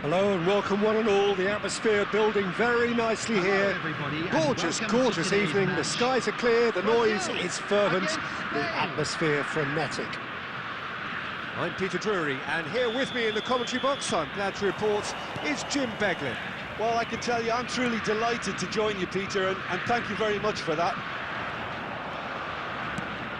Hello and welcome one and all. The atmosphere building very nicely here. Gorgeous, gorgeous evening. The skies are clear, the noise is fervent, the atmosphere frenetic. I'm Peter Drury, and here with me in the commentary box, I'm glad to report, is Jim Beglin. Well, I can tell you, I'm truly delighted to join you, Peter, and thank you very much for that.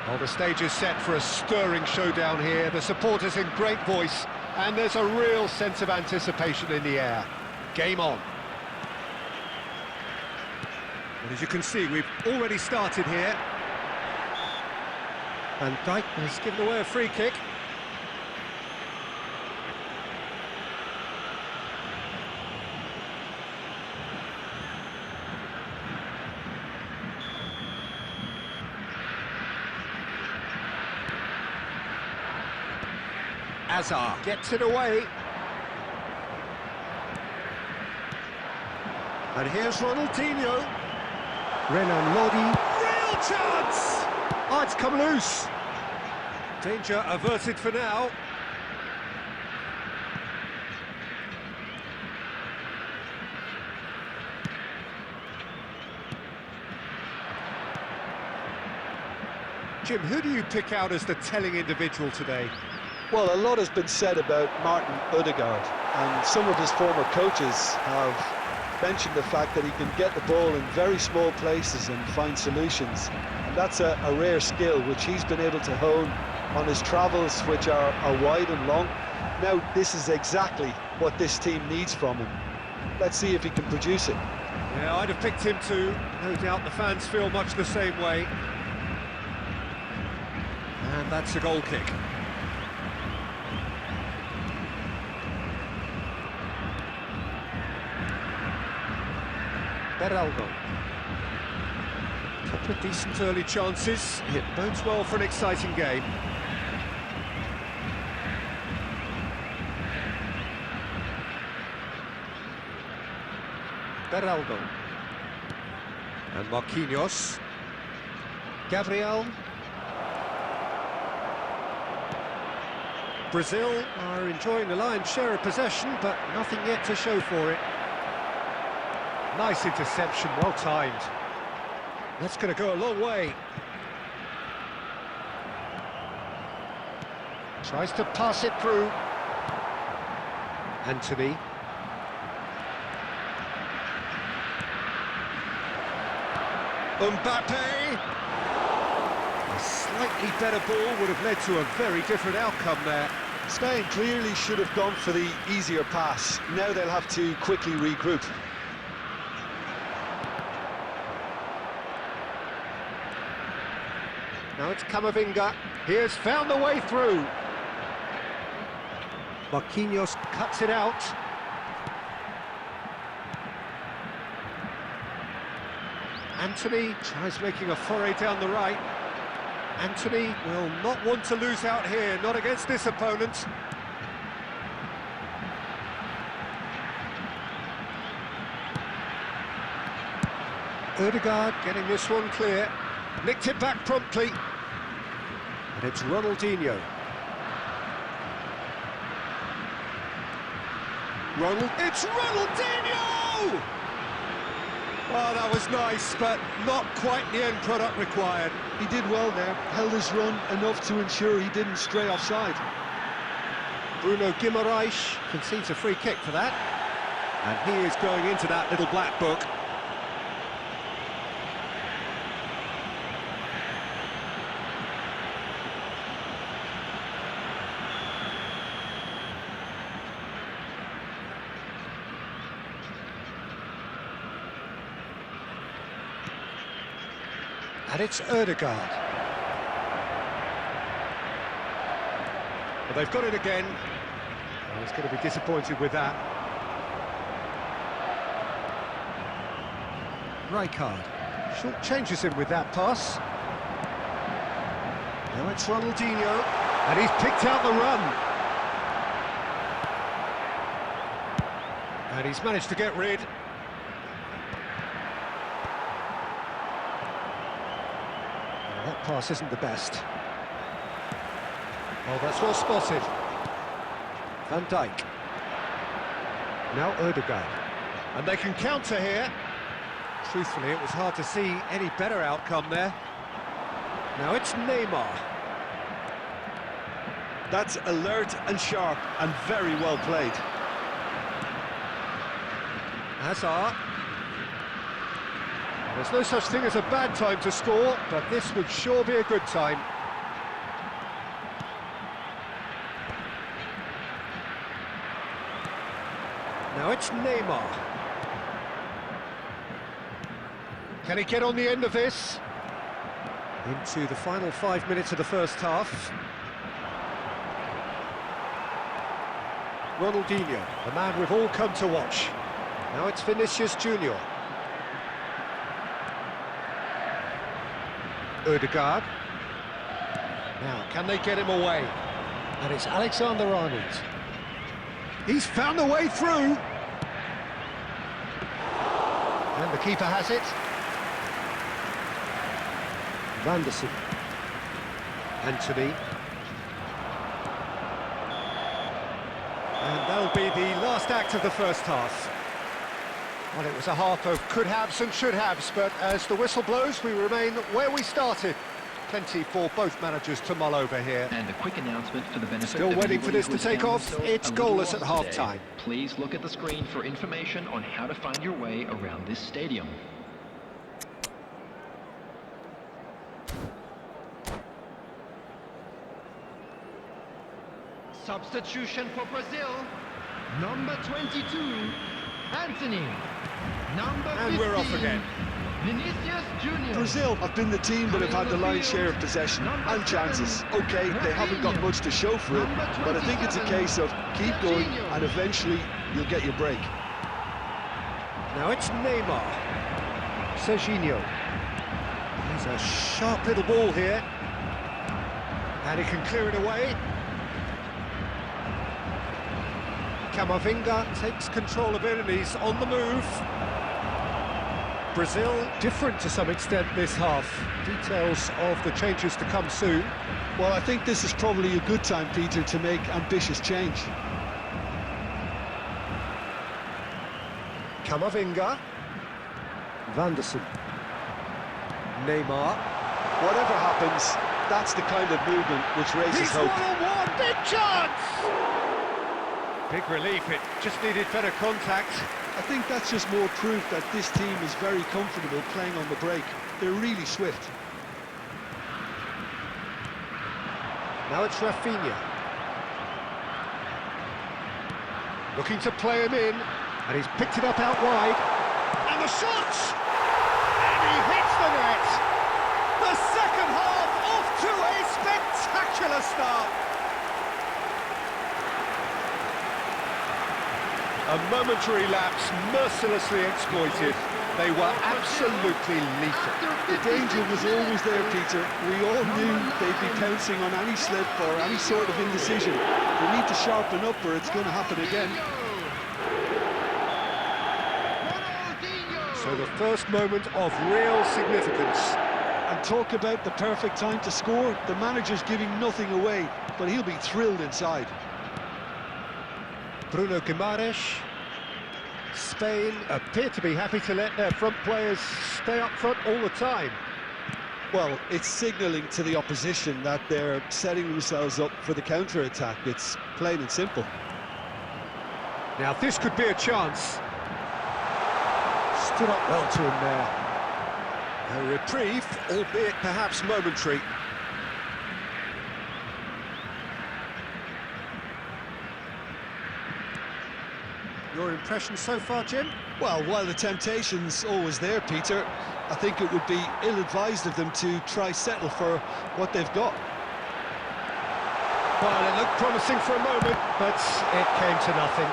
Well, the stage is set for a stirring showdown here. The supporters in great voice, and there's a real sense of anticipation in the air. Game on. And as you can see, we've already started here. And Dijk has given away a free kick. Hazard gets it away. And here's Ronaldinho. Renan Lodi. Real chance! Oh, it's come loose. Danger averted for now. Jim, who do you pick out as the telling individual today? Well, a lot has been said about Martin Ødegaard, and some of his former coaches have mentioned the fact that he can get the ball in very small places and find solutions. And that's a rare skill which he's been able to hone on his travels, which are wide and long. Now, this is exactly what this team needs from him. Let's see if he can produce it. Yeah, I'd have picked him too. No doubt the fans feel much the same way. And that's a goal kick. Beraldo. Couple of decent early chances. It bodes well for an exciting game. Beraldo. And Marquinhos. Gabriel. Brazil are enjoying the lion's share of possession, but nothing yet to show for it. Nice interception, well timed. That's going to go a long way. Tries to pass it through. Anthony. Mbappe. A slightly better ball would have led to a very different outcome there. Spain clearly should have gone for the easier pass. Now they'll have to quickly regroup. Now it's Camavinga. He has found the way through. Marquinhos cuts it out. Anthony tries making a foray down the right. Anthony will not want to lose out here, not against this opponent. Ødegaard getting this one clear. Nicked it back promptly. And it's Ronaldinho. It's Ronaldinho! Oh, that was nice, but not quite the end product required. He did well there, held his run enough to ensure he didn't stray offside. Bruno Guimaraes concedes a free kick for that. And he is going into that little black book. And it's Ødegaard. Well, they've got it again. Oh, he's going to be disappointed with that. Rijkaard. Short changes him with that pass. Now it's Ronaldinho. And he's picked out the run. And he's managed to get rid. Oh, that pass isn't the best. Oh, that's well spotted. Van Dijk. Now Ødegaard. And they can counter here. Truthfully, it was hard to see any better outcome there. Now it's Neymar. That's alert and sharp and very well played. Hazard. There's no such thing as a bad time to score, but this would sure be a good time. Now it's Neymar. Can he get on the end of this? Into the final 5 minutes of the first half. Ronaldinho, the man we've all come to watch. Now it's Vinicius Junior. Ødegaard. Now, can they get him away? And it's Alexander-Arnold. He's found a way through. And the keeper has it. Vanderson. Anthony. And that'll be the last act of the first half. Well, it was a half of could-haves and should-haves, but as the whistle blows, we remain where we started. Plenty for both managers to mull over here. And a quick announcement for the benefit Still of waiting for this to anybody take who is off. down the It's sill a little goalless at off today. half-time. Please look at the screen for information on how to find your way around this stadium. Substitution for Brazil. Number 22, Anthony. Number 15, And we're off again. Vinicius Junior. Brazil have been the team that have had the lion's share of possession and chances. Okay, they haven't got much to show for it, but I think it's a case of keep going and eventually you'll get your break. Now it's Neymar. Serginho. There's a sharp little ball here. And he can clear it away. Camavinga takes control of it and he's on the move. Brazil different to some extent this half. Details of the changes to come soon. Well, I think this is probably a good time, Peter, to make ambitious change. Camavinga. Vanderson. Neymar. Whatever happens, that's the kind of movement which raises He's hope. one-on-one, big chance! Big relief, it just needed better contact. I think that's just more proof that this team is very comfortable playing on the break. They're really swift. Now it's Rafinha. Looking to play him in, and he's picked it up out wide. And the shot! And he hits the net! The second half off to a spectacular start! A momentary lapse, mercilessly exploited. They were absolutely lethal. The danger was always there, Peter. We all knew they'd be pouncing on any slip or any sort of indecision. They need to sharpen up or it's going to happen again. So the first moment of real significance. And talk about the perfect time to score. The manager's giving nothing away, but he'll be thrilled inside. Bruno Guimaraes. Spain appear to be happy to let their front players stay up front all the time. Well, it's signalling to the opposition that they're setting themselves up for the counter-attack. It's plain and simple. Now this could be a chance. Stood up well to him there. A reprieve, albeit perhaps momentary. Your impression so far, Jim? Well, while the temptation's always there, Peter, I think it would be ill-advised of them to try settle for what they've got. Well, it looked promising for a moment, but it came to nothing.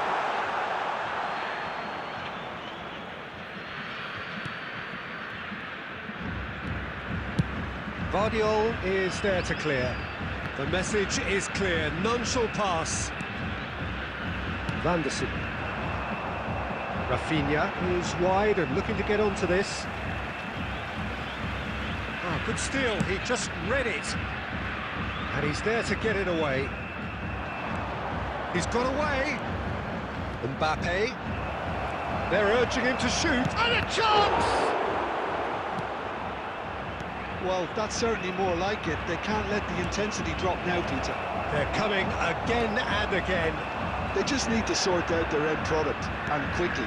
Vardiol is there to clear. The message is clear, none shall pass. Van der Sar. Rafinha is wide and looking to get onto this. Oh, good steal, he just read it. And he's there to get it away. He's got away. Mbappe. They're urging him to shoot. And a chance! Well, that's certainly more like it. They can't let the intensity drop now, Peter. They're coming again and again. They just need to sort out their end product, and quickly.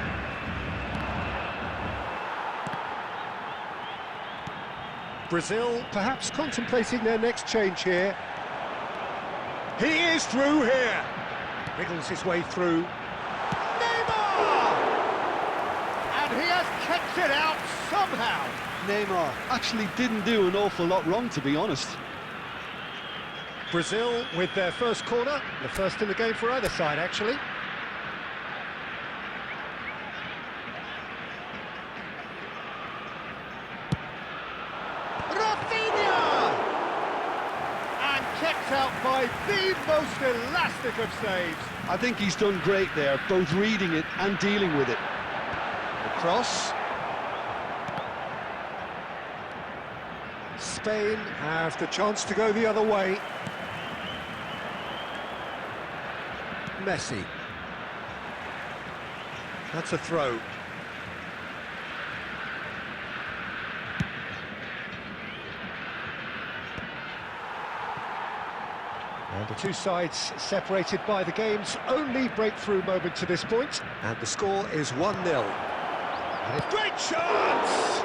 Brazil perhaps contemplating their next change here. He is through here. Wriggles his way through. Neymar! And he has kept it out somehow. Neymar actually didn't do an awful lot wrong, to be honest. Brazil with their first corner, the first in the game for either side, actually. Rafinha! And kept out by the most elastic of saves. I think he's done great there, both reading it and dealing with it. The cross. Spain have the chance to go the other way. Messi. That's a throw. And the two sides separated by the game's only breakthrough moment to this point. And the score is 1-0. And it's great chance!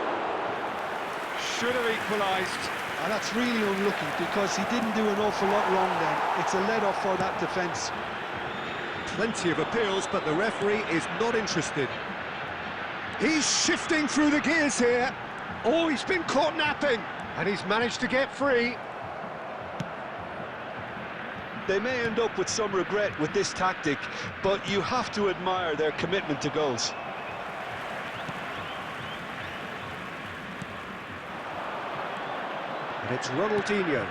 Should have equalised. And that's really unlucky, because he didn't do an awful lot wrong then. It's a let-off for that defence. Plenty of appeals, but the referee is not interested. He's shifting through the gears here. Oh, he's been caught napping, and he's managed to get free. They may end up with some regret with this tactic, but you have to admire their commitment to goals. And it's Ronaldinho.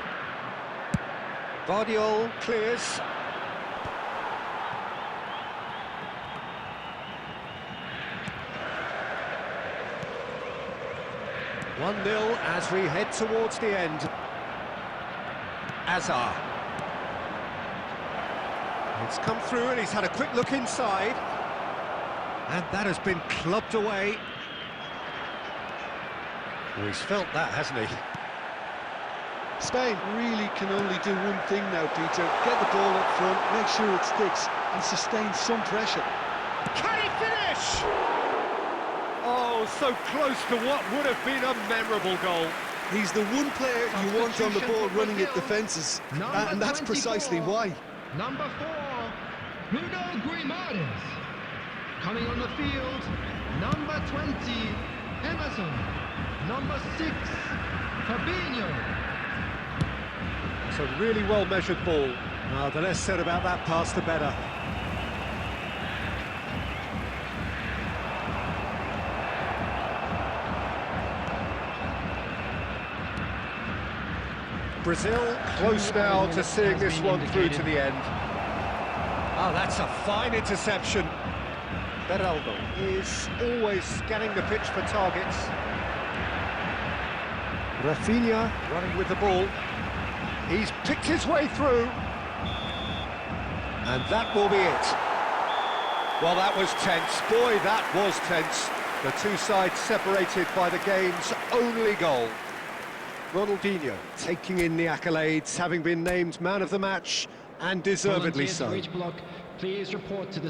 Vardiol clears. One 0 as we head towards the end. Azar. It's come through and he's had a quick look inside. And that has been clubbed away. Oh, he's felt that, hasn't he? Spain really can only do one thing now, Peter. Get the ball up front, make sure it sticks, and sustain some pressure. Can he finish? Oh, so close to what would have been a memorable goal. He's the one player you want on the ball running at defences, and that's precisely why. Number 4, Bruno Grimaldes. Coming on the field, number 20, Emerson. Number 6, Fabinho. It's a really well-measured ball. The less said about that pass, the better. Brazil close now to seeing this one through to the end. Oh, that's a fine interception. Beraldo is always scanning the pitch for targets. Rafinha running with the ball. He's picked his way through. And that will be it. Well, that was tense. Boy, that was tense. The two sides separated by the game's only goal. Ronaldinho taking in the accolades, having been named man of the match, and deservedly so. Please report to the